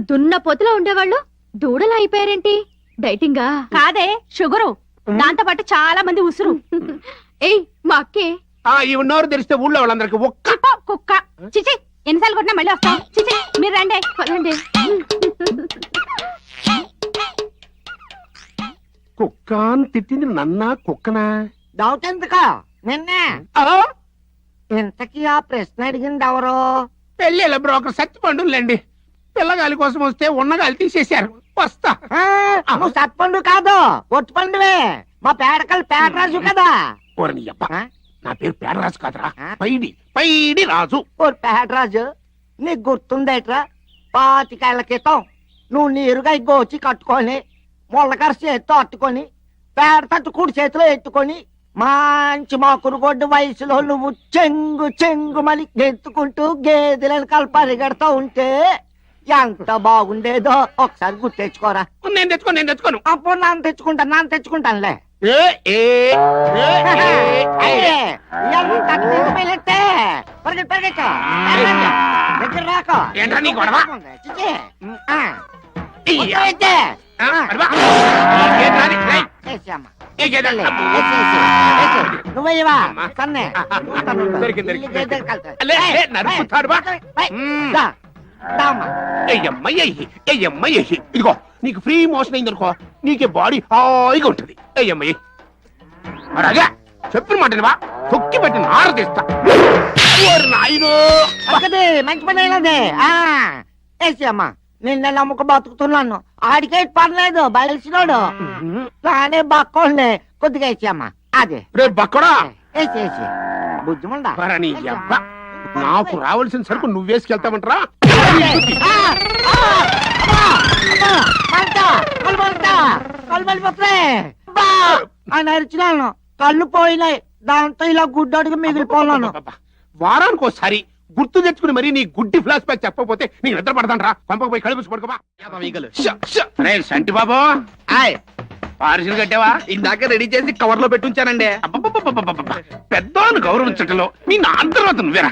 దున్న పొతులో ఉండేవాళ్ళు దూడలా అయిపోయారేంటి? డైటింగా? కాదే, షుగరు. దాంతో పాటు చాలా మంది ఉసురు. ఏయ్ మా అక్కే. ఈ ఉన్నవారు తెలిస్తే ఊళ్ళో వాళ్ళందరికి ఒక్క కుక్క. చిచి, ఎన్నిసార్లు కొట్టినా మళ్ళీ వస్తాం. చిచి, మీరు రండి. పదండి. కుక్క అని తిట్టింది నన్నా కుక్కనా? డౌట్ ఎందుకా? నిన్నే. ఇంతకీ ఆ ప్రశ్న అడిగింది ఎవరు? పెళ్ళిళ్ళ బ్రోకర్ సత్తిపండులేండి. పిల్లగాలి కోసం వస్తే ఉన్నగాలి తీసేశారు. వస్తా. నువ్వు సత్పండు కాదు, ఒట్టుపండువే. మా పేడరాజు కదా. ఓరని అబ్బా, నా పేరు పేడరాజు కాదురా, పైడి రాజు. ఓ పేడరాజు, నీకు గుర్తుందేట్రా? 25 ఏళ్ల క్రితం నువ్వు నీరుగా గోచి కట్టుకొని ముళ్ళకర చేతితో అట్టుకొని పేడ తట్టు కుడి చేతిలో ఎత్తుకొని మంచి మాకురు గొడ్డు వయసులో నువ్వు చెంగు మళ్ళీ గెంతుకుంటూ గేదెలను పరిగెడతా ఉంటే ఎంత బాగుండేదో ఒకసారి గుర్తు తెచ్చుకోరా. నేను తెచ్చుకోను. అప్పుడు నాన్న తెచ్చుకుంటానులే. ఏంట్రా నీ గొడవ? నువ్వయ్యవా కన్నే ఇదిగో నీకు ఫ్రీ మోషన్ అయిందనుకో, నీకే బాడీ హాయిగా ఉంటుంది. అయ్యమ్మయ్య అలాగా చెప్పిన మాటనివా, తొక్కి పెట్టి నార తీస్తా. మంచి పని అయినది. అమ్మా నిన్న నమ్ముకు బతుకుతున్నాను. ఆడికే పర్లేదు, బయలుసినోడు నానే బక్కోండి. కొద్దిగా వేసేయమ్మా. అదే రేపు బక్కడా వేసేసి బుద్ధిమండా. నాకు రావాల్సిన సరుకు నువ్వేసుకెళ్తామంటరా? ఆయన అరిచినాను, కళ్ళు పోయినాయి. దాంతో ఇలా గుడ్డడుగు మిగిలిపోన్నాను. వారానికి ఒకసారి గుర్తు తెచ్చుకుని మరి నీ గుడ్డి ఫ్లాష్ బ్యాక్ చెప్పకపోతే నీకు నిద్ర పడతాంట్రా. పంపకపోయి కడుపు పడుకోబా. సంటి బాబు, పార్సిల్ కట్టావా? ఇందాక రెడీ చేసి కవర్ లో పెట్టుంచానండి. పెద్దవాళ్ళు గౌరవించటంలో నీ నా తర్వాత నువ్వేరా.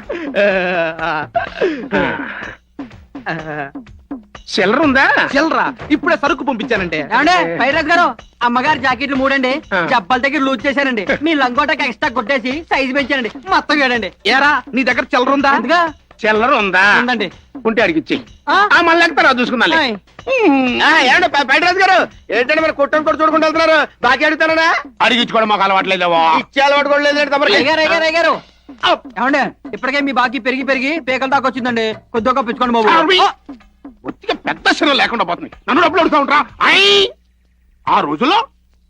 చిల్లరుందా? చిల్లరా ఇప్పుడే సరుకు పంపించానండి. పైరాజ్ గారు, అమ్మగారు జాకెట్లు 3 అండి. జబ్బల దగ్గర లూజ్ చేశానండి. మీ లంగోటకి ఎక్స్ట్రా కొట్టేసి సైజు పెంచానండి. మొత్తం ఏడండి. ఏరా నీ దగ్గర చిల్లరుందా? చిల్లర ఉందా? ఉందండి. ఉంటే అడిగిచ్చి మళ్ళీ ఎక్తారా చూసుకున్నా. పైరాజ్ గారు ఏంటంటే మరి కొట్టని కూడా చూడకుండా వెళ్తున్నారు. బాకీ అడుగుతారా? అడిగించుకోవడం మాకు అలవాట్లేదేవో. ఇచ్చే అలవాటు కూడా లేదు. ఏమండి, ఇప్పటికే మీ బాకీ పెరిగి పేకల దాకా వచ్చిందండి. కొద్దిగా పిచ్చుకోండి బాబు. ఒత్తిగా పెద్ద శరం లేకుండా పోతుంది. నన్ను డబ్బులు అడుగుతా ఉంటా. ఆ రోజుల్లో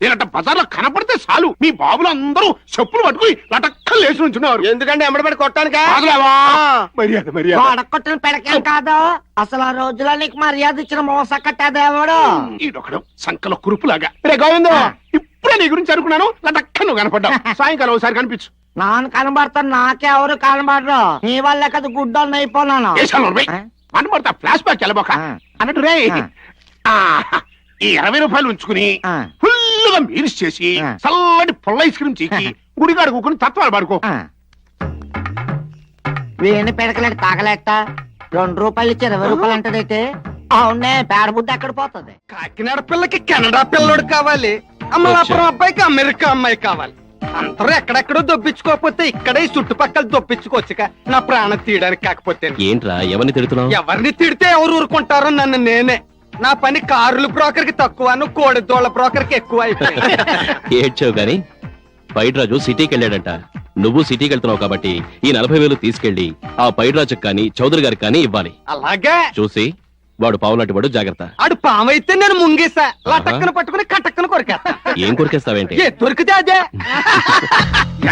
నేనంట బజార్లో కనపడితే చాలు మీ బాబులు అందరూ చెప్పులు పట్టుకుని లటక్కలు లేచి నుంచున్నారు. ఎందుకంటే ఎమ్మడబడి కొట్టానికా? మర్యాద కొట్టిన పెడకేం కాదు. అసలు ఆ రోజులో నీకు మర్యాద ఇచ్చిన మోస కట్టేదేవాడు ఈడొకడు సంకల కురుపులాగా. రే గోవిందో, ఇప్పుడే నీ గురించి అనుకున్నాను. లటక్క నువ్వు కనపడ్డావు. సాయంకాలం ఒకసారి కనిపించు. నాన్న కనబడతాను, నాకెవరు కనబడరు. నీ వల్లే కదా గుడ్డోళ్ళు అయిపోయినాను. కనబడతా ఫ్లాష్ బ్యాక్ వెళ్ళబోక అన్నట్టు రే. ఈ 20 రూపాయలు ఉంచుకుని ఫుల్లుగా మీల్స్ చేసి చల్లటి పుల్ల ఐస్ క్రీమ్ చీకి గుడిగాడు కూకుని తత్వాలు పడుకో. వీణి పిడకలేడు తాగలేట. 2 రూపాయలు ఇచ్చి 20 రూపాయలు అంటదైతే అవునే పేడ బుద్ధి ఎక్కడ పోతుంది. కాకినాడ పిల్లకి కెనడా పిల్లోడు కావాలి, అమలాపురం అబ్బాయికి అమెరికా అమ్మాయి కావాలి. అందరూ ఎక్కడెక్కడో దొప్పించుకోకపోతే ఇక్కడే చుట్టుపక్కల దొప్పించుకోవచ్చుగా. నా ప్రాణం తీయడానికి కాకపోతే ఏంట్రా ఎవరిని తిడుతున్నావు? ఎవరిని తిడితే ఎవరు ఊరుకుంటారో నన్ను నేనే. నా పని కారుల బ్రోకర్ కి తక్కువను, కోడిదోళ్ల బ్రోకర్ కి ఎక్కువ అయిపోయింది. ఏడ్చావు గాని పైడ్రాజు సిటీకి వెళ్ళాడంట. నువ్వు సిటీకి వెళ్తున్నావు కాబట్టి ఈ 40,000 తీసుకెళ్లి ఆ పైడ్రాజుకి కానీ చౌదరి గారికి కానీ ఇవ్వాలి. అలాగే చూసి వాడు పావులాంటి వాడు, జాగ్రత్త. ఆడు పామైతే నేను ముంగేసా, లటక్కన పట్టుకుని కటక్కన కొరికేస్తా. ఏం కొరికేస్తావేంటి? దొరికితే అదే.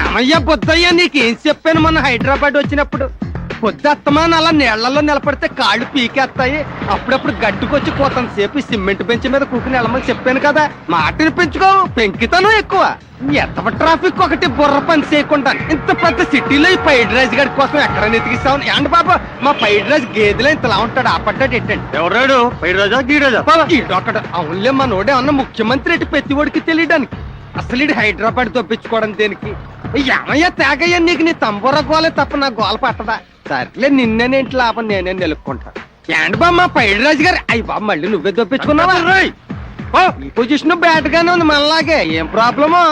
ఏమయ్యా బుద్ధయ్యా, నీకేం చెప్పాను మొన్న హైదరాబాద్ వచ్చినప్పుడు? పొద్దుత్తమాన అలా నీళ్లలో నిలబడితే కాళ్ళు పీకేస్తాయి. అప్పుడప్పుడు గట్టుకొచ్చి కోతంతసేపు సిమెంట్ బెంచ్ మీద కూకుని వెళ్ళమని చెప్పాను కదా. మాటని పెంచుకో, పెంకితనం ఎక్కువ. ఎంత ట్రాఫిక్ ఒకటి బుర్ర పని చేయకుండా ఇంత పెద్ద సిటీలో ఈ పైడ్ రైస్ గడి కోసం ఎక్కడ నెతికిస్తావు? ఏంటి బాబా, మా పైడ్ రైస్ గేదెలో ఇంతలా ఉంటాడు. ఆపడ్డాడు ఏంటండి? ఎవరాడు? పైడ్ రాజా గీరాజా? ఈడొకడు. అవునులే, మా నోడే అన్న ముఖ్యమంత్రి ఎటు ప్రతి ఒడికి తెలియడానికి. అసలు ఇటు హైదరాబాద్ తప్పించుకోవడం దేనికి? ఏమయ్యా తేగయ్యా, నీకు నీ తంబూర గోలే తప్ప నా గోల పట్టదా? సర్లే, నిన్నేనేంటి లాభం, నేనే నిలుక్కుంటా. ఏంటి బామ్మ పైడి రాజు గారు అయ్యి బాబు మళ్ళీ నువ్వే దొప్పించుకున్నావా ఓ, ఈ పొజిషన్ బ్యాట్ గానే ఉంది మనలాగే ఏం ప్రాబ్లమో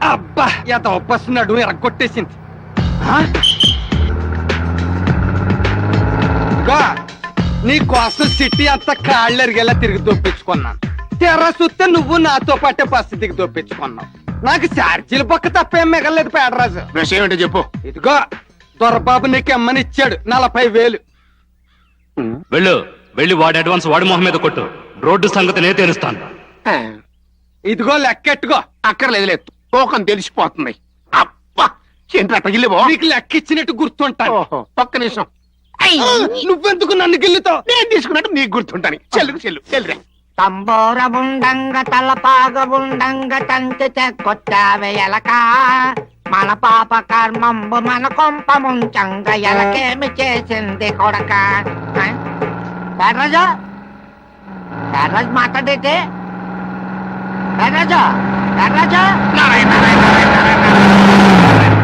అబ్బా ఎంత ఒప్పస్తున్నాడు ఎరగొట్టేసింది ఆ? ఇదిగో, నీ కోసం సిటీ అంతా కాళ్ళు ఎరిగేలా తిరిగి దొప్పించుకున్నాను తెర చూస్తే నువ్వు నాతో పాటే పరిస్థితికి దొప్పించుకున్నావు నాకు ఛార్జీల పక్క తప్పేం మిగలేదు పేడరాజు విషయం ఏంటో చెప్పు. ఇదిగో దొరబాబు నీకు ఎమ్మని ఇచ్చాడు 40,000 వెళ్ళు వెళ్ళి వాడి అడ్వాన్స్ వాడి మొహం మీద కొట్టు రోడ్డు సంగతి నేను తెలుస్తాను ఆ, ఇదిగో లెక్కెట్టుకో అక్కర్లేదులే తోకం తెలిసిపోతుంది. అబ్బా ఏంటి అట్టగిల్లేవో. నీకు లెక్క ఇచ్చినట్టు గుర్తుంటాను ఓహో, ఒక్క నిమిషం. నువ్వెందుకు నన్ను గిల్లుతావు నేను తీసుకున్నట్టు నీకు గుర్తుంటాను. చెల్లుకు చెల్లు చెల్లురే. తంబోర ఉండంగ తలపాగ ఉండంగ తంతి కొట్టావే ఎలక మన పాప కర్మంబు మన కొంప ముంచంగ ఎలకేమి చేసింది కొడక పేర్రాజు పేర్రాజు మాట్లాడేటే పేర్రాజు పేర్రాజు నారాయణ, నారాయణ, నారాయణ, నారాయణ.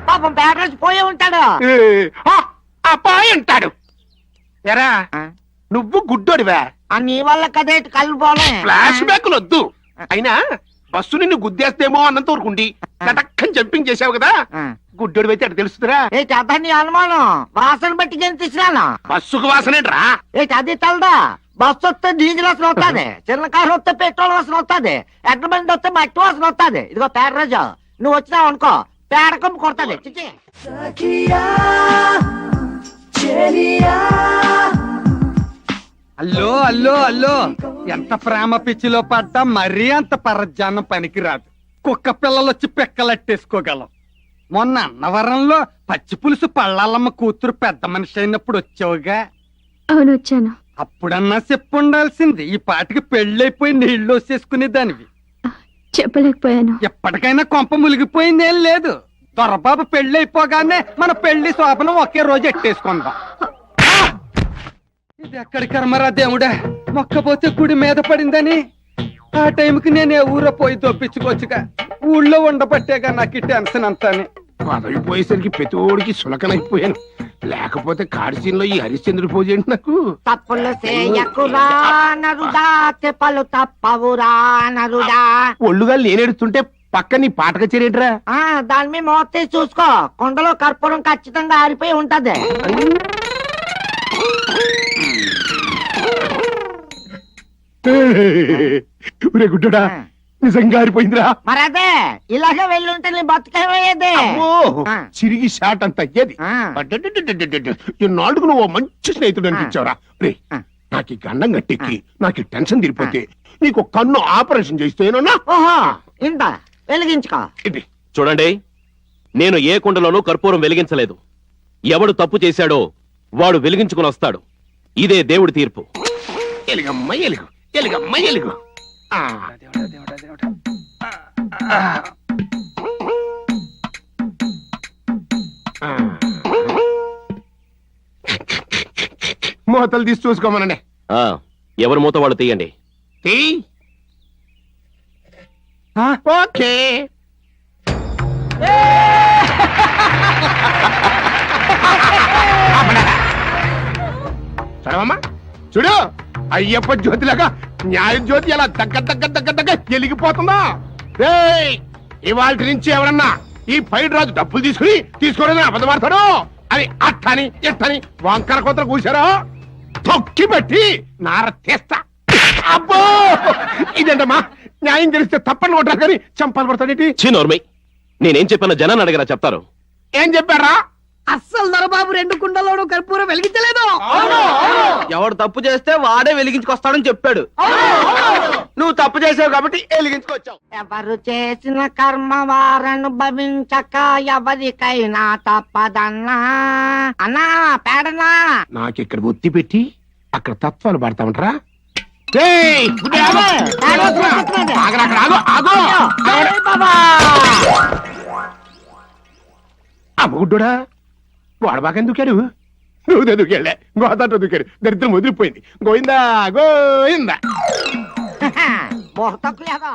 పాపం పేర్రాజు పోయి ఉంటాడు ఏ, ఆ, అబ్బాయి అంటాడు. ఎరా నువ్వు గుడ్డోడివా? నీ వల్ల కదేటి కళ్ళు పోలే ఫ్లాష్ బ్యాక్లు వద్దు. అయినా బస్సు నిన్ను గుద్దేస్తేమో అన్నంత ఊరుకుండి కటక్కని జంపింగ్ చేసావు కదా. గుడ్డోడి అయితే అటు తెలుస్తుందిరా. ఏంటి అదా నీ అనుమానం వాసన బట్టి గెంతిస్తున్నాను బస్సుకు వాసనేట్రా. ఏంటి అది తెలదా బస్సు వస్తే డీజిల్ వాసన వస్తుంది చిన్న కారు వస్తే పెట్రోల్ వాసన వస్తుంది ఎడ్ల బండి వస్తే మట్టి వాసన వస్తుంది ఇదిగో పేర్రాజు నువ్వు వచ్చినావు అనుకో పేడకం కొడతాది చిచి అల్లో అల్లో అల్లో ఎంత ప్రేమ పిచ్చిలో పడ్డా మరీ అంత పరజ్జానం పనికిరాదు కుక్క పిల్లలు వచ్చి పెక్కలట్టేసుకోగలం మొన్న అన్నవరంలో పచ్చి పులుసు పళ్ళాలమ్మ కూతురు పెద్ద మనిషి అయినప్పుడు వచ్చావుగా అవును వచ్చాను. అప్పుడన్నా చెప్పుండాల్సింది ఈ పాటికి పెళ్ళైపోయి నీళ్లు వచ్చేసుకునే దానివి చెప్పలేకపోయాను. ఎప్పటికైనా కొంప మునిగిపోయిందేం లేదు దొరబాబు పెళ్ళైపోగానే మన పెళ్లి శోభనం ఒకే రోజు ఎట్టేసుకుందాం ఇది ఎక్కడి కర్మరా దేవుడా మొక్కపోతే గుడి మీద పడిందని ఆ టైంకి నేను ఏ ఊరో పోయి దొప్పించుకోవచ్చుగా ఊళ్ళో ఉండబట్టేగా నాకు ఈ టెన్షన్ అంతాని పదవిపోయేసరికి ప్రతిోడికి సులకనైపోయాను. లేకపోతే కాడిసీన్లో ఈ హరిశ్చంద్రుడి పూజ ఏంటి నాకు. తప్పులు చేయకురా నరుడా తెప్పలు తప్పవురా నరుడా ఒళ్ళుగా లేనెడుతుంటే పక్క నీ పాట కచేరేట్రా. దాని మీద మోతే చూసుకో కొండలో కర్పూరం ఖచ్చితంగా ఆరిపోయి ఉంటది ఒరే గుడ్డడా నిజంగా ఆరిపోయిందిరా. మరి అదే ఇలాగే వెళ్ళుంటే నీ బతుకేమయ్యేది ఓ చిరిగి షాట్ అంత అయ్యేది. ఇన్నాళ్ళకు నువ్వు మంచి స్నేహితుడు అనిపించావురా. రే నాకు ఈ గండం గట్టెక్కి నాకు ఈ టెన్షన్ తీరిపోతే నీకు కన్ను ఆపరేషన్ చేస్తేనన్నా. ఓహో ఇంత వెలిగించుకో ఇది చూడండి, నేను ఏ కుండలోనూ కర్పూరం వెలిగించలేదు. ఎవడు తప్పు చేశాడో వాడు వెలిగించుకుని వస్తాడు. ఇదే దేవుడి తీర్పు. ఎలుగమ్మ ఎలుగు ఎలుగమ్మ ఎలుగు. మూతలు తీసి చూసుకోమనండి. ఆ, ఎవరి మూత వాళ్ళు తీయండి. ఓకే చదవమ్మా చూడు అయ్యప్ప జ్యోతిలాగా న్యాయ జ్యోతి ఎలా దగ్గర దగ్గర దగ్గర దగ్గర వెలిగిపోతుందా. ఇవాళ నుంచి ఎవరన్నా ఈ పైడి రాజు డబ్బులు తీసుకోలేదని అబద్ధమాడతాడు అని అట్టని ఎట్టని వంకర కొత్తలు కూర్చారో తొక్కి పెట్టి నార తీస్తా. అబ్బో ఇదేంటమ్మా న్యాయం తెలిస్తే తప్పని కొట్టారు కానీ చంపాలు కొడతాడేంటి. చిన్నోర్మై, నేనేం చెప్పానో జనాన్ని అడగరా చెప్తారు. ఏం చెప్పారా? అస్సలు దొరబాబు 2 కుండలోనూ కర్పూరం వెలిగించలేదు ఎవడు తప్పు చేస్తే వాడే వెలిగించుకొస్తాడని చెప్పాడు నువ్వు తప్పు చేసావు కాబట్టి వెలిగించుకొచ్చావు ఎవరు చేసిన కర్మ వారనుభవించక ఎవరికైనా తప్పదన్నా అన్నా పేడనా నాకు ఇక్కడ ఒత్తి పెట్టి అక్కడ తత్వాలు పడతామంటారా. అమ్మగుడ్డా వాడు బాగా దూకాడు. నువ్వు దూకాడులే గోదాట దూకాడు. దరిద్రం వదిలిపోయింది. గోయిందా గోయిందా. బహుతక్కులేదా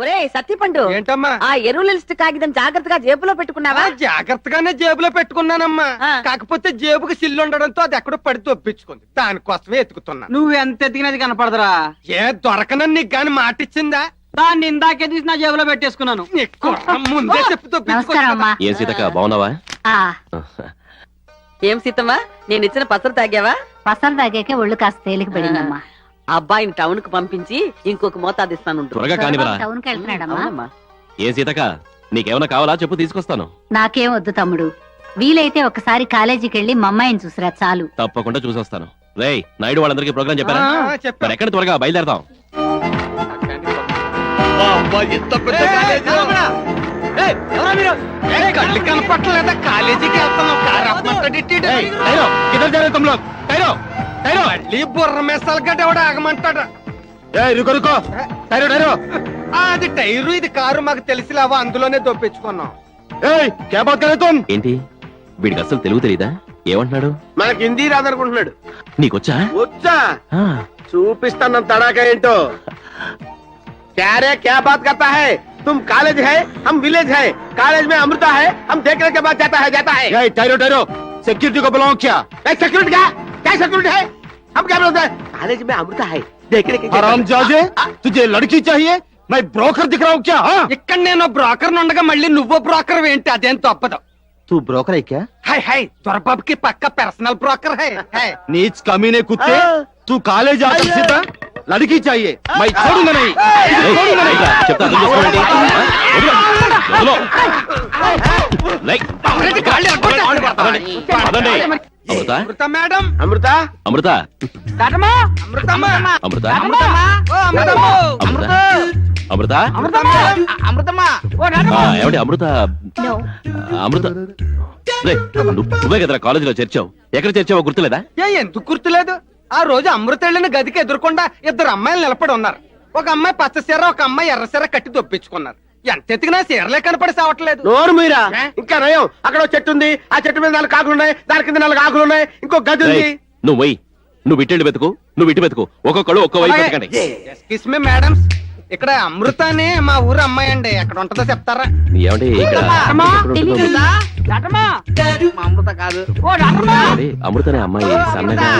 ఒరే సత్తిపండు, ఏంటమ్మా ఆ ఎరువుల లిస్ట్ కాగితం జాగ్రత్తగా జేబులో పెట్టుకున్నావా? జాగ్రత్తగానే జేబులో పెట్టుకున్నానమ్మా. ఆ. కాకపోతే జేబుకి సిల్లు ఉండడంతో అది ఎక్కడో పడి తొప్పించుకుంది. దానికోసమే ఎత్తుకుతున్నా. నువ్వు ఎంత ఎతికినది కనపడదురా. ఏ దొరకనని నీకు గాని మాటిచ్చిందా? దాన్ని ఇందాకే తీసి నా జేబులో పెట్టేసుకున్నాను. నీ కుర్ర ముందే చెప్పి నమస్కారం అమ్మా. ఏం సీతక్క బాగున్నావా? ఏం సీతమ్మా, నేను ఇచ్చిన పత్రం తాగావా? పసలు తాగాకే ఒళ్ళు కాస్త తేలిక పడిందమ్మా. అబ్బాయిని టౌన్ కు పంపించి ఇంకొక మోతాదు ఇస్తాను. త్వరగా కానివరా. టౌన్ కి వెళ్తున్నాడమ్మా. అవునమ్మా. ఏం సీతక్క నీకేమైనా కావాలా చెప్పు తీసుకొస్తాను. నాకేం వద్దు తమ్ముడు, వీలైతే ఒకసారి కాలేజీకి వెళ్ళి మా అమ్మాయిని చూసిరా చాలు. తప్పకుండా చూసొస్తాను. రేయ్ నాయుడు వాళ్ళందరికీ ప్రోగ్రామ్ చెప్పారా? మరి ఎక్కడ త్వరగా బయలుదేరదాం. కళ్ళు కనపట్టలేదా? కాలేజీకి మళ్ళీ బుర్ర మెసాలు గడ్డ ఎవడ ఆగమంటాడు. అది టైరు, ఇది కారు మాకు తెలిసిలావా, అందులోనే దొప్పించుకున్నాం. ఏంటి వీడికి అసలు తెలుగు తెలీదా? ఏమంటున్నాడు? మనకి హిందీ రాదనుకుంటున్నాడు. నీకొచ్చా? వచ్చా ఆ, చూపిస్తాను తడాకా ఏంటో. क्या रे क्या बात करता है? तुम कॉलेज है, हम विलेज है. कॉलेज में अमृता है, हम देखने के बाद जाता है. టైరో సెక్యూరిటీ को बुलाओ क्या? सिक्योरिटी क्या सिक्योरिटी है? हम क्या बोलते हैं? कॉलेज में अमृता है, देखने के हरामजादे, तुझे लड़की चाहिए? मैं ब्रोकर दिख रहा हूँ क्या? हाँ? ఇక్కడ నేను బ్రోకర్ ఉండగా మళ్ళీ నువ్వు బ్రోకర్ ఏంటి? అదేం తప్పదు. तू ब्रोकर है क्या? हाय हाय దొరబాబుకి పక్క పర్సనల్ బ్రోకర్ है. नीच कमीने कुत्ते, तू कॉलेज आकर सीधा लड़की चाहिए, मैं छोड़ूंगा नहीं. రేయ్, రైట్రా, చెప్తా అర్థం చేసుకోండి. పదండి. అమృత అమృత మేడం, अमृता అమృత అమృతమ్మ, అమృత ఓ అమృతమ్మ, అమృత అమృతమ్మ. ఏమండి అమృత అమృత రేయ్, నువ్వే కదరా కాలేజీలో చేర్చావు. ఎక్కడ చేర్చావో గుర్తులేదా? ఎందుకు గుర్తులేదు? ఆ రోజు అమృత వెళ్ళిన గదికి ఎదురుకుండా ఇద్దరు అమ్మాయిలు నిలబడి ఉన్నారు. ఒక అమ్మాయి పచ్చ సీర, ఒక అమ్మాయి ఎర్ర సీర కట్టి దొప్పించుకున్నారు. ఎంత ఎతికినా సీరలే కనపడి సావట్లేదు. నోరు మీరా. ఇంకా నయం, అక్కడ ఒక చెట్టు ఉంది, ఆ చెట్టు మీద 4 ఆకులు ఉన్నాయి, దాని కింద 4 ఆకులు ఉన్నాయి, ఇంకో గది ఉంది. రేయ్, నువ్వు పోయి నువ్వు ఇటు వెతుకు, నువ్వు ఇటు వెతుకు, ఒక్కొక్కడు ఒక్కో వైపు వెతకండి. ఎక్స్క్యూజ్ మీ మేడమ్స్, ఇక్కడ అమృత అని మా ఊరు అమ్మాయి అండి, ఎక్కడ ఉంటుందో చెప్తారా? ఏమండి ఇక్కడ అమృత కాదు. ఏమండి, అమృత అనే అమ్మాయి సన్నగా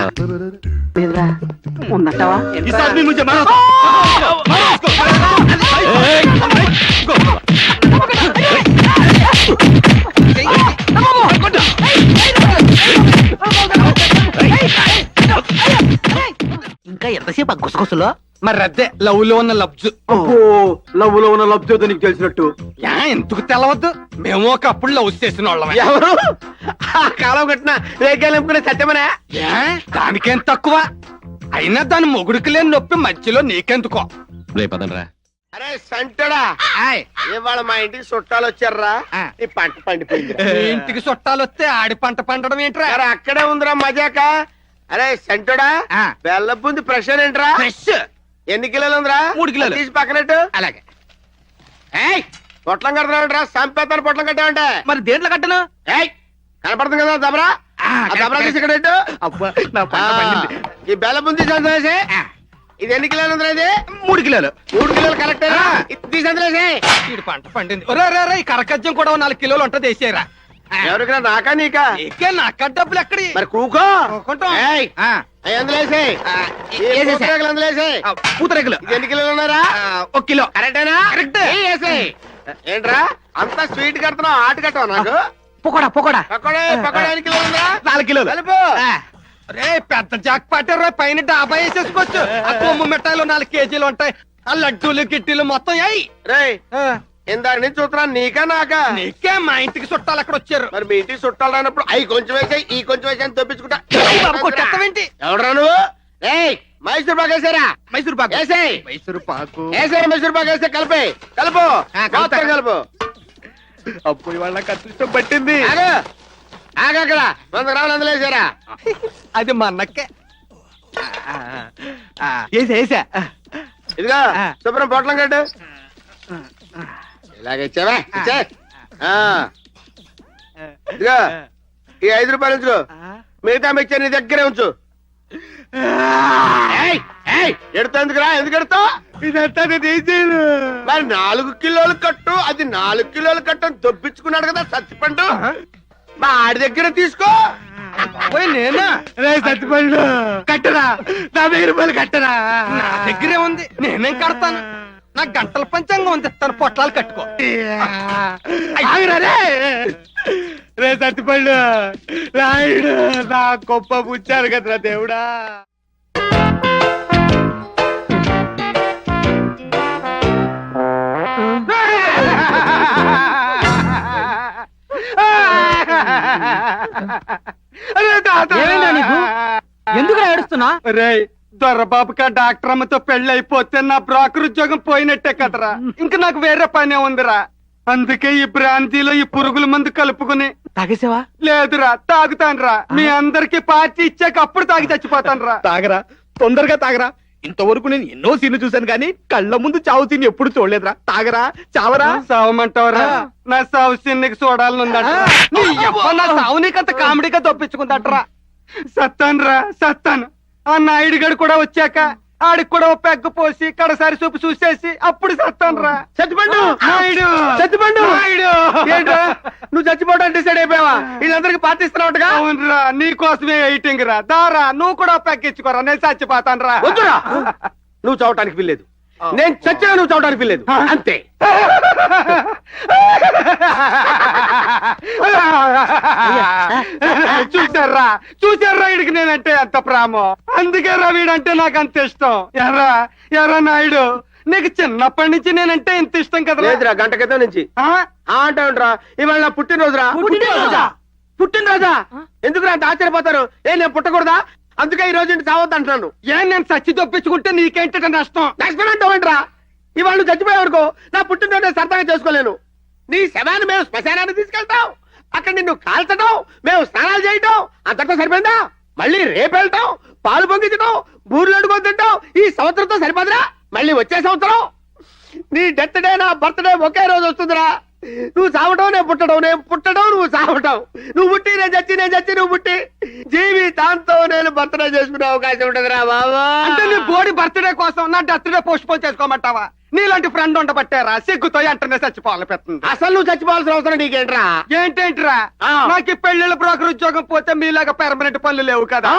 ఉన్నట్టవా? इस आदमी मुझे मारो. ఏయ్! ఇంకా ఎంతసేపు ఆ గుసగుసలో? మరి అదే లవ్ లో ఉన్న లబ్జు. లవ్ లో ఉన్న లబ్ధ నీకు తెలిసినట్టు. ఎందుకు తెలవద్దు? మేము ఒకప్పుడు లవ్ చేసిన వాళ్ళమే. ఎవరు? ఆ కాలం కట్టిన రేగాలెంపుకునే సత్యమనే. దానికేం తక్కువ? అయినా దాని మొగుడికి లేని నొప్పి మధ్యలో నీకెందుకో? రేపు పదండ్రా. అరే సంటడా, ఇవాళ మా ఇంటికి చుట్టాలు వచ్చారా? ఈ పంట పండిపోయింది. మీ ఇంటికి చుట్టాలు వస్తే ఆడి పంట పండడం ఏంట్రా? అరే అక్కడే ఉందిరా మజాక. అరే సంటడా, బెల్లపుంది ప్రెషర్ ఏంట్రా? ఎన్ని కిలోలు ఉందిరా? 3 కిలోలు. తీసి పక్కనట్టు. అలాగే. ఏయ్, పొట్లం కడతానంటరా? సంపేతాను పొట్లం కట్టామంటే. మరి దేంట్లో కట్టను? ఏయ్, కనపడుతుంది కదా దబరా? ఆ దబరా తీసి ఇక్కడ పెట్టు. ఈ బెల్లపుంది తీసి ఇది ఎన్ని కిలోలు ఉందిరా? ఇది 3 కిలోలు. 3 కిలోలు కరెక్టేనా? తీసి ఈ పంట పండింది. ఈ కరకజ్జం కూడా 4 కిలోలు ఉంటుంది, వేసేరా. ఎవరికైనా నాకా నీకా? నీకే నాక డబ్బులు ఎక్కడి? మరి కూకో. కూకుంటాం. ఏయ్, అవి అందులేసేయ్. ఈ పూతరేకులు అందులేసేయ్. పూతరేకులు ఇది ఎన్ని కిలోలు ఉన్నారా? 1 కిలో. కరెక్టేనా? కరెక్ట్. వేసేయ్. ఏంట్రా అంతా స్వీట్ కడుతున్నావు, ఆట కట్టవు నాకు? పొకోడా పొకోడా పకోడే పకోడే ఎన్ని కిలోలు ఉందా? 4 కిలోలు. కలుపు. రే పెద్ద జాక్ పాటారు, పైన డాబా వేసేసుకోవచ్చు. ఆ కొమ్ము మిఠాయిలు 4 కేజీలు ఉంటాయి. ఆ లడ్డూలు గిట్టీలు మొత్తం అయ్యి. రేయ్, ఇందాక నుంచి చూస్తున్నాను, నీకా నాకా? నీకే. మా ఇంటికి చుట్టాలు అక్కడ వచ్చారు. మరి మీ ఇంటికి చుట్టాలు రానప్పుడు అవి కొంచెం వేసాయి, ఈ కొంచెం వేసాయి అని తప్పించుకుంటా. కొట్టేస్తావేంటి? ఎవడరా నువ్వు? రేయ్, మైసూర్ పాకు వేసారా? మైసూరు పాకు. వేసేయ్. మైసూరు పాకు. వేసేయ్, మైసూర్ పాకు వేస్తే కలిపే. కలుపు. మొత్తం కలుపు. అప్పుడు వాళ్ళ కష్టం పట్టింది. ఆగు. ఆగు అక్కడ. 100 గ్రాములు అందులో వేసారా? అది మా అన్నకే. వేసా. ఇదిగో శుభ్రం పొట్లం కట్టు. ఇలాగ ఇచ్చావా? ఇచ్చే. ఇదిగో ఈ 5 రూపాయలు ఉంచుకో, మిగతా మిక్చర్ నీ దగ్గరే ఉంచు. ఎడుతా ఎందుకురా? ఎందుకు ఎడుతావు? ఇదంతా నేను ఏం చేయను. మరి 4 కిలోలు కట్టు, అది 4 కిలోలు కట్టు అని దొబ్బించుకున్నాడు కదా సత్తిపండు. మా ఆడి దగ్గర తీసుకో. నేనా రే సత్తిపండు కట్టరా, 40 రూపాయలు కట్టరా. నా దగ్గరే ఉంది, నేనేం కడతాను. నా గంటల పంచాంగం ఉంది, తన పొట్లాలు కట్టుకో. రే సత్తిపండు రాయుడు నా గొప్ప పుచ్చారు కదరా దేవుడా. ఎందుకు ఏడుస్తున్నా? రే దొరబాబుకా డాక్టర్ అమ్మతో పెళ్లి అయిపోతే నా బ్రోకర్ ఉద్యోగం పోయినట్టే కదరా. ఇంక నాకు వేరే పనే ఉందిరా. అందుకే ఈ బ్రాంతిలో ఈ పురుగుల మందు కలుపుకుని తాగేసావా? లేదురా తాగుతానురా. మీ అందరికి పార్టీ ఇచ్చాక అప్పుడు తాగి చచ్చిపోతానురా. తాగరా, తొందరగా తాగరా. ఇంతవరకు నేను ఎన్నో సీన్లు చూశాను కానీ కళ్ళ ముందు చావు సీన్ ఎప్పుడు చూడలేదురా. తాగరా, చావరా. సావమంటావరా? నా సావు సిన్నికి చూడాలనుందట. నా సావు నీకంత కామెడీగా తప్పించుకుందట్రా. సత్తానురా సత్తాను. ఆ నాయుడు గడు కూడా వచ్చాక ఆడికి కూడా ఓ పెగ్గు పోసి కడసారి చూపు చూసేసి అప్పుడు సత్తానురా. చచ్చిపండు నాయుడు చచ్చిపండు నాయుడు. ఏంట్రా నువ్వు చచ్చిపోవడానికి డిసైడ్ అయిపోయావా? వీళ్ళందరికీ పాటిస్తున్నావుగా. అవునరా, నీ కోసమే వెయిటింగ్ రా. దారా నువ్వు కూడా పెగ్గిచ్చుకోరా, నేను చచ్చిపోతాను రా. వద్దురా, నువ్వు చావటానికి వీల్లేదు. నేను చచ్చినా నువ్వు చావటానికి వీల్లేదు. అంతే. చూసారా వీడికి నేనంటే ఎంత ప్రేమో. అందుకే రా వీడంటే నాకు అంత ఇష్టం. ఎర్రా ఎర్రా నాయుడు, నీకు చిన్నప్పటి నుంచి నేనంటే ఇంత ఇష్టం కదా. లేదురా, గంట క్రితం నుంచి అంటా ఉంటారా. ఇవాళ నా పుట్టినరోజురా. పుట్టినరోజా? ఎందుకురా అంత ఆశ్చర్యపోతారు? నేను పుట్టకూడదా? అందుకే ఈ రోజు చావద్దు అంటున్నాను. ఏం నేను చచ్చి దొప్పించుకుంటే నీకేంటే నష్టం? నష్టం అంటావేంట్రా? ఇవాళ నువ్వు చచ్చిపోయావనుకో, నా పుట్టినరోజు సరదాగా చేసుకోలేను. నీ శవాన్ని మేము శ్మశానాన్ని తీసుకెళ్తాం, అక్కడ నిన్ను కాల్చడం, మేము స్నానాలు చేయటం అంతటితో సరిపోయిందా? మళ్ళీ రేపు వెళ్తాం, పాలు పొంగించడం, బూర్లు అడుగుని తింటాం. ఈ సంవత్సరంతో సరిపోదురా? మళ్ళీ వచ్చే సంవత్సరం నీ డెత్ డే నా బర్త్ డే ఒకే రోజు వస్తుందిరా. నువ్వు చావటం నేను పుట్టడం, నేను పుట్టడం నువ్వు చావటం. నువ్వు పుట్టి నేను చచ్చి నువ్వు పుట్టి జీవితాంతో నేను బర్త్డే చేసుకునే అవకాశం ఉంటదిరా బాబా. అంటే నీ బోడి బర్త్డే కోసం నా డెత్ డే పోస్ట్ పోన్ చేసుకోమంటావా? నీలాంటి ఫ్రెండ్ ఉండబట్టారా సిగ్గుతో వెంటనే చచ్చిపోవాలి పెడుతుంది. అసలు నువ్వు చచ్చిపోవాల్సిన అవసరం నీకేంట్రా? ఏంటేంట్రా, నాకు ఈ పెళ్లిళ్ళ బ్రోకర్ ఉద్యోగం పోతే మీలాగా పెర్మనెంట్ పనులు లేవు కదా.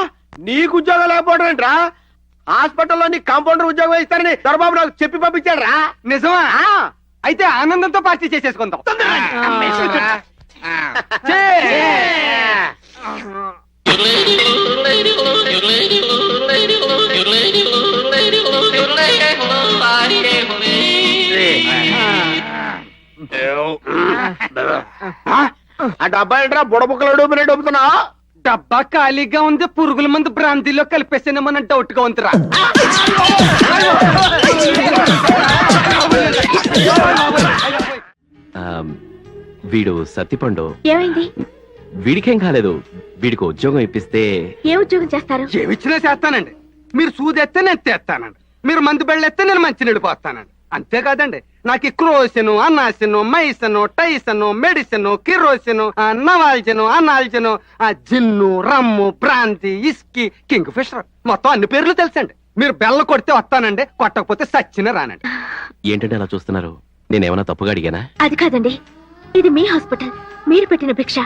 నీకు ఉద్యోగం లేకపోవడం ఏంట్రా? హాస్పిటల్లో నీ కాంపౌండర్ ఉద్యోగం ఇస్తారని దొరబాబు నాకు చెప్పి పంపించాడు రా. నిజమా? అయితే ఆనందంతో పార్టీ చేసేసుకుందాం. ఆ డబ్బా ఏంట్రా బుడబుక్కలు డబ్బునే డబ్బుతున్నా? డబ్బా ఖాళీగా ఉంది, పురుగుల మందు బ్రాంతిలో కలిపేసానేమన్న డౌట్ గా ఉందిరా. వీడు సత్తిపండు. ఏమైంది? వీడికేం కాలేదు. వీడికి ఉద్యోగం ఇప్పిస్తే ఏ ఉద్యోగం చేస్తారు? ఏమిచ్చినా చేస్తానండి. మీరు సూదెత్తే నేను తెస్తానండి, మీరు మందు బెళ్ళెత్తే నేను మంచినీళ్ళు పోస్తానండి. అంతేకాదండి, నాకు ఈ క్రోసిను, అన్నాసిను, మైసను, టైసను, మెడిసిను, కిరోసిను, నవాల్జను, అనాల్జను, జిన్ను, రమ్ము, బ్రాంతి, ఇస్కి, కింగ్ ఫిషర్ మొత్తం అన్ని పేర్లు తెలుసండి. మీరు బెల్ల కొడితే వస్తానండి, కొట్టకపోతే సచ్చిన రానండి. ఏంటంటే అలా చూస్తున్నారు? నేనేమన్నా తప్పుగా అడిగానా? అది కాదండి, ఇది మీ హాస్పిటల్, మీరు పెట్టిన భిక్ష.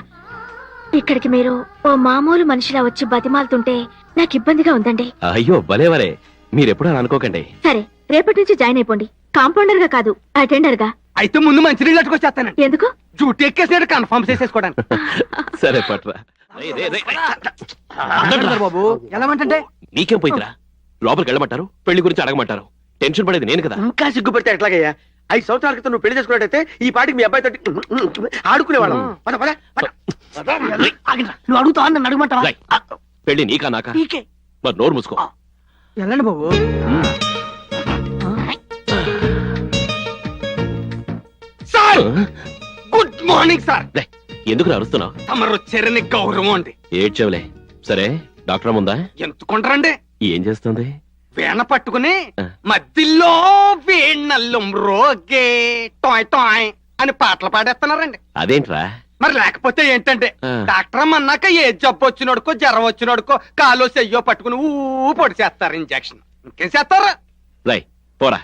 ఇక్కడికి మీరు ఓ మామూలు మనిషిలా వచ్చి బతిమాలుతుంటే నాకు ఇబ్బందిగా ఉందండి. అయ్యో భలేవరే, మీరెప్పుడు అలా అనుకోకండి. సరే, రేపటి నుంచి జాయిన్ అయిపోండి. కాంపౌండర్ గా కాదు, అటెండర్ గా. అయితే ముందు మంచినీళ్ళు అట్టుకొచ్చేస్తానండి. ఎందుకు? డ్యూటీ ఎక్కేసినట్టు కన్ఫర్మ్ చేసేసుకోవడానికి. సరే పట్రా. బాబు ఎలామంటే నీకేం పోయిందిరా? లోపలికి వెళ్ళమంటారు, పెళ్లి గురించి అడగమంటారు. టెన్షన్ పడేది నేను కదా. ఇంకా సిగ్గుపెడితే ఎట్లాగయ్యా? 5 సంవత్సరాల క్రితం నువ్వు పెళ్లి చేసుకున్నట్టయితే ఈ పాటికి మీ అబ్బాయి తోటి ఆడుకునేవాళ్ళం. నువ్వు అడుగుతావు, నన్ను అడగమంటావా? రేయ్, పెళ్లి నీకా నాకా? మరి నోరు మూసుకో. వెళ్ళండి బాబు. Sir, good morning sir. రేయ్, ఎందుకు అరుస్తున్నావు? తమరు చెరని గౌరవం అండి. ఏడ్చావులే. సరే, డాక్టర్ ముందా? ఎందుకుంటారండి? ఏం చేస్తుంది? వీణ పట్టుకుని మధ్యలో వీణల్లం రోగే టాయ్ టాయ్ అని పాటలు పాడేస్తున్నారండి. అదేంట్రా? మరి లేకపోతే ఏంటంటే, డాక్టర్ అన్నాక ఏ జబ్బు వచ్చినోడుకో జ్వరం వచ్చినోడుకో కాలో చెయ్యో పట్టుకుని పొడి చేస్తారు ఇంజక్షన్. ఇంకేం చేస్తారు? రై పోరా.